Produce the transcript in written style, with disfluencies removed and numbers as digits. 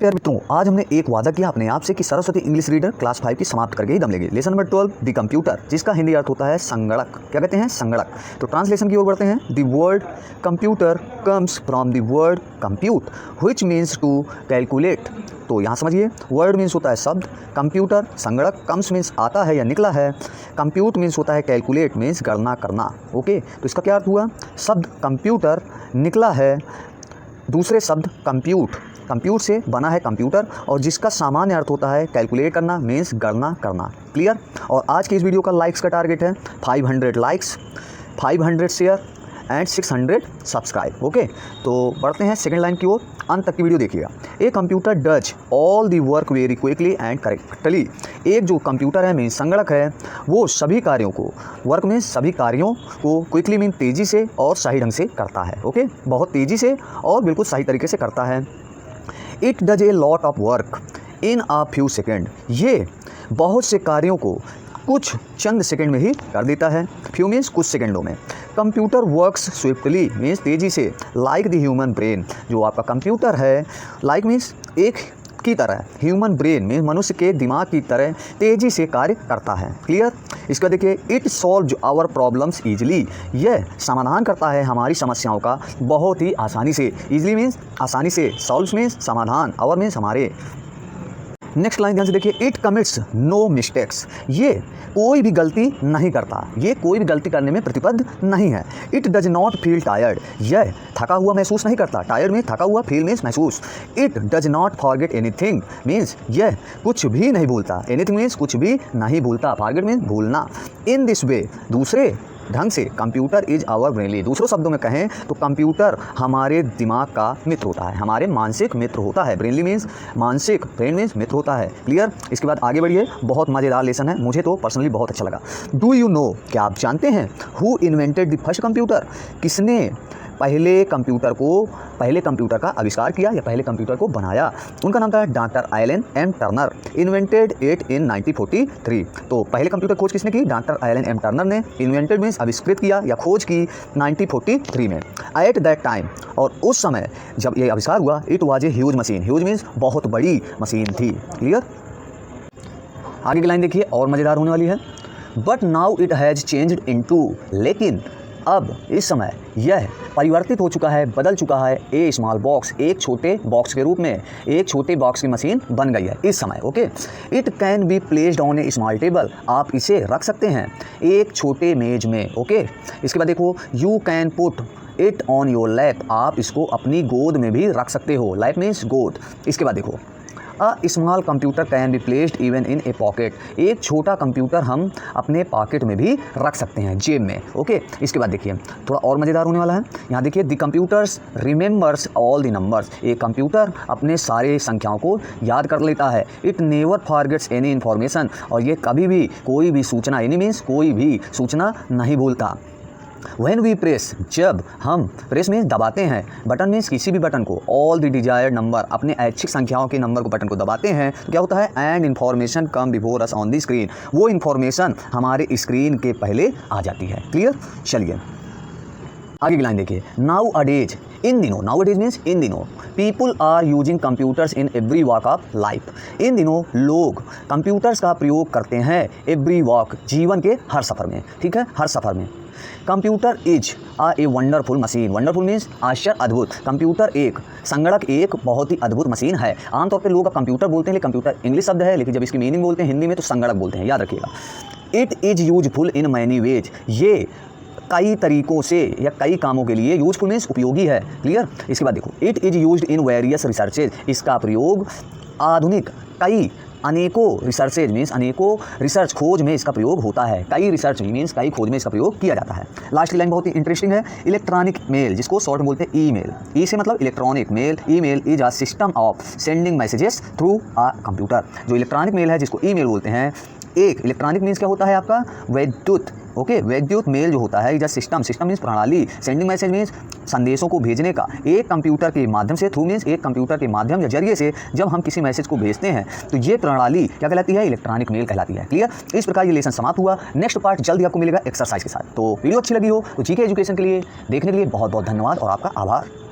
प्यारे मित्रों, आज हमने एक वादा किया अपने आप से कि सरस्वती इंग्लिश रीडर क्लास 5 की समाप्त करके ही दम लेंगे। लेसन नंबर 12 द कंप्यूटर, जिसका हिंदी अर्थ होता है संगणक। क्या कहते हैं? संगणक। तो ट्रांसलेशन की ओर बढ़ते हैं। The word computer comes from the word compute which means to calculate. तो यहाँ समझिए, वर्ड मीन्स होता है शब्द, कंप्यूटर संगणक, कम्स मीन्स आता है या निकला है, कंप्यूट मीन्स होता है कैलकुलेट मीन्स गणना करना। ओके, तो इसका क्या अर्थ हुआ? शब्द कंप्यूटर निकला है दूसरे शब्द कंप्यूट, कंप्यूट से बना है कंप्यूटर और जिसका सामान्य अर्थ होता है कैलकुलेट करना मीन्स गणना करना। क्लियर? और आज की इस वीडियो का लाइक्स का टारगेट है 500 likes, 500 share and 600 subscribe. Okay, तो बढ़ते हैं सेकंड लाइन की ओर। अंत तक की वीडियो देखिएगा। A computer does all the work very quickly and correctly. एक जो कंप्यूटर है मीन संगणक है, वो सभी कार्यों को, वर्क में सभी कार्यों को, क्विकली मीन तेज़ी से और सही ढंग से करता है। ओके, बहुत तेज़ी से और बिल्कुल सही तरीके से करता है। It does a lot of work in a few second. ये बहुत से कार्यों को कुछ चंद सेकंड में ही कर देता है। फ्यू मीन्स कुछ सेकंडों में। कंप्यूटर वर्क्स स्विफ्टली मीन्स तेज़ी से, लाइक द ह्यूमन ब्रेन। जो आपका कंप्यूटर है, लाइक मीन्स एक की तरह, ह्यूमन ब्रेन मीन्स मनुष्य के दिमाग की तरह तेज़ी से कार्य करता है। क्लियर? इसका देखिए, it solve our problems easily. यह समाधान करता है हमारी समस्याओं का बहुत ही आसानी से। ईजिली मीन्स आसानी से, सॉल्व मीन्स समाधान, आवर मीन्स हमारे। नेक्स्ट लाइन ध्यान से देखिए, इट कमिट्स नो मिस्टेक्स। ये कोई भी गलती नहीं करता, ये कोई भी गलती करने में प्रतिबद्ध नहीं है। It does not feel tired. यह थका हुआ महसूस नहीं करता। टायर्ड में थका हुआ, फील मीन्स महसूस। It does not forget anything means यह कुछ भी नहीं भूलता। एनीथिंग मीन्स कुछ भी नहीं भूलता। फॉरगेट मीन्स भूलना। इन दिस वे, दूसरे ढंग से, कंप्यूटर इज आवर ब्रेनली। दूसरों शब्दों में कहें तो कंप्यूटर हमारे दिमाग का मित्र होता है, हमारे मानसिक मित्र होता है। ब्रेनली मीन्स मानसिक, ब्रेन मीन्स मित्र होता है। क्लियर? इसके बाद आगे बढ़िए, बहुत मज़ेदार लेसन है, मुझे तो पर्सनली बहुत अच्छा लगा। डू यू नो, क्या आप जानते हैं, who invented the first computer? किसने पहले कंप्यूटर का आविष्कार किया या पहले कंप्यूटर को बनाया? उनका नाम था doctor Alan M Turner. Invented it in 1943। तो पहले कंप्यूटर खोज किसने की? डॉक्टर एलन एम टर्नर ने। इन्वेंटेड मीन्स आविष्कृत किया या खोज की 1943 में। एट दैट टाइम, और उस समय जब ये आविष्कार हुआ, it was a huge machine. Huge means बहुत बड़ी मशीन थी। क्लियर? आगे की लाइन देखिए, और मज़ेदार होने वाली है। But now it has changed into, लेकिन अब इस समय यह परिवर्तित हो चुका है, बदल चुका है, ए स्मॉल बॉक्स, एक छोटे बॉक्स के रूप में, एक छोटे बॉक्स की मशीन बन गई है इस समय। Okay, it can be placed on A small table. आप इसे रख सकते हैं एक छोटे मेज में। ओके, इसके बाद देखो, you can put it on your lap. आप इसको अपनी गोद में भी रख सकते हो। लैप मीन्स गोद। इसके बाद देखो, a small computer can be placed even in A pocket. एक छोटा कंप्यूटर हम अपने पॉकेट में भी रख सकते हैं, जेब में। ओके, इसके बाद देखिए, थोड़ा और मज़ेदार होने वाला है। यहाँ देखिए, the computers remembers all the numbers. एक कंप्यूटर अपने सारे संख्याओं को याद कर लेता है। It never forgets any information. और ये कभी भी कोई भी सूचना, एनी मीन्स कोई भी सूचना नहीं भूलता। When we press, जब हम प्रेस में दबाते हैं, बटन मीन्स किसी भी बटन को, ऑल द डिजायर्ड नंबर, अपने ऐच्छिक संख्याओं के नंबर को, बटन को दबाते हैं, तो क्या होता है? And information come before us on the screen. वो इन्फॉर्मेशन हमारे स्क्रीन के पहले आ जाती है। क्लियर? चलिए आगे की लाइन देखिए। नाउ अडेज, इन दिनों, नाउ अडेज मीन्स इन दिनों, people are using computers in every walk of life. इन दिनों लोग कंप्यूटर्स का प्रयोग करते हैं एवरी वॉक, जीवन के हर सफ़र में। ठीक है, हर सफ़र में। Computer is a wonderful machine. Wonderful means आश्चर्य, अद्भुत। कंप्यूटर एक, संगणक एक बहुत ही अद्भुत मशीन है। आमतौर पर लोग कंप्यूटर बोलते हैं, लेकिन कंप्यूटर इंग्लिश शब्द है, लेकिन जब इसकी मीनिंग बोलते हैं हिंदी में तो संगणक बोलते हैं, याद रखिएगा। It is useful in many ways. ये कई तरीकों से या कई कामों के लिए, यूजफुल मीन्स उपयोगी है। क्लियर? इसके बाद देखो, it is used in various researches. इसका प्रयोग आधुनिक कई, अनेकों रिसर्चेज मीन्स अनेकों रिसर्च, खोज में इसका प्रयोग होता है। कई रिसर्च मीन्स कई खोज में इसका प्रयोग किया जाता है। लास्ट लाइन बहुत ही इंटरेस्टिंग है। इलेक्ट्रॉनिक मेल, जिसको शॉर्ट में बोलते हैं ईमेल। ई से मतलब electronic, mail, email is a system of sending messages through a computer. जो इलेक्ट्रॉनिक मेल है, जिसको ईमेल बोलते हैं, एक इलेक्ट्रॉनिक मीन्स क्या होता है आपका? वैद्युत। ओके, वैद्युत मेल जो होता है, is a system, system means प्रणाली, सेंडिंग मैसेज मीन्स संदेशों को भेजने का, एक कंप्यूटर के माध्यम से, थ्रू मीन्स एक कंप्यूटर के माध्यम या जरिए से जब हम किसी मैसेज को भेजते हैं तो ये प्रणाली क्या कहलाती है? इलेक्ट्रॉनिक मेल कहलाती है। क्लियर? इस प्रकार ये लेसन समाप्त हुआ। नेक्स्ट पार्ट जल्दी आपको मिलेगा एक्सरसाइज के साथ। तो वीडियो अच्छी लगी हो तो जीके एजुकेशन के लिए देखने के लिए बहुत बहुत धन्यवाद और आपका आभार।